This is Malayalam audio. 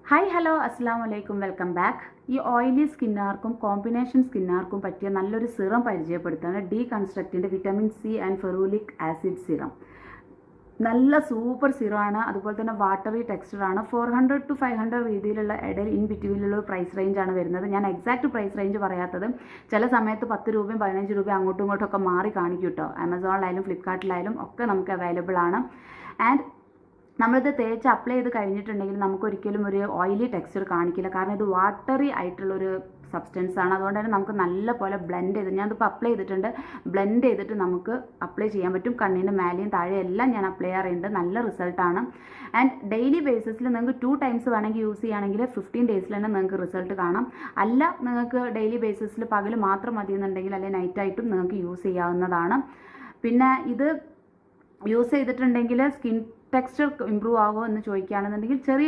ഹായ് ഹലോ അസ്സാം വലൈക്കും വെൽക്കം ബാക്ക്. ഈ ഓയിലി സ്കിന്നാർക്കും കോമ്പിനേഷൻ സ്കിന്നാർക്കും പറ്റിയ നല്ലൊരു സിറം പരിചയപ്പെടുത്താണ്. ഡീകൺസ്ട്രക്റ്റിൻ്റെ vitamin C and ferulic acid serum. നല്ല സൂപ്പർ സിറമാണ്. അതുപോലെ തന്നെ വാട്ടറി ടെക്സ്ചറാണ്. 400 to 500 രീതിയിലുള്ള ഇടയിൽ ഇൻ ബിറ്റ്വീനിലുള്ള പ്രൈസ് റേഞ്ചാണ് വരുന്നത്. ഞാൻ എക്സാക്ട് പ്രൈസ് റേഞ്ച് പറയാത്തത് ചില സമയത്ത് 10 രൂപയും 15 രൂപയും അങ്ങോട്ടും ഇങ്ങോട്ടും ഒക്കെ മാറി കാണിക്കും കേട്ടോ. ആമസോണിലായാലും ഫ്ലിപ്കാർട്ടിലായാലും ഒക്കെ നമുക്ക് അവൈലബിൾ ആണ്. ആൻഡ് നമ്മളിത് തേച്ച് അപ്ലൈ ചെയ്ത് കഴിഞ്ഞിട്ടുണ്ടെങ്കിൽ നമുക്കൊരിക്കലും ഒരു ഓയിലി ടെക്സ്ചർ കാണിക്കില്ല. കാരണം ഇത് വാട്ടറി ആയിട്ടുള്ളൊരു സബ്സ്റ്റൻസ് ആണ്. അതുകൊണ്ട് തന്നെ നമുക്ക് നല്ല പോലെ ബ്ലെൻഡ് ചെയ്ത്, ഞാനിതിപ്പോൾ അപ്ലൈ ചെയ്തിട്ടുണ്ട്, ബ്ലെൻഡ് ചെയ്തിട്ട് നമുക്ക് അപ്ലൈ ചെയ്യാൻ പറ്റും. കണ്ണിൻ്റെ മേലെയും താഴെ എല്ലാം ഞാൻ അപ്ലൈ ചെയ്യാറുണ്ട്. നല്ല റിസൾട്ടാണ്. ആൻഡ് ഡെയിലി ബേസിസിൽ നിങ്ങൾക്ക് 2 ടൈംസ് വേണമെങ്കിൽ യൂസ് ചെയ്യുകയാണെങ്കിൽ 15 ഡേയ്സിൽ തന്നെ നിങ്ങൾക്ക് റിസൾട്ട് കാണാം. അല്ല നിങ്ങൾക്ക് ഡെയിലി ബേസിസിൽ പകൽ മാത്രം മതി എന്നുണ്ടെങ്കിൽ അല്ലെങ്കിൽ നൈറ്റായിട്ടും നിങ്ങൾക്ക് യൂസ് ചെയ്യാവുന്നതാണ്. പിന്നെ ഇത് യൂസ് ചെയ്തിട്ടുണ്ടെങ്കിൽ സ്കിൻ ടെക്സ്ചർ ഇമ്പ്രൂവ് ആകുമോ എന്ന് ചോദിക്കുകയാണെന്നുണ്ടെങ്കിൽ ചെറിയ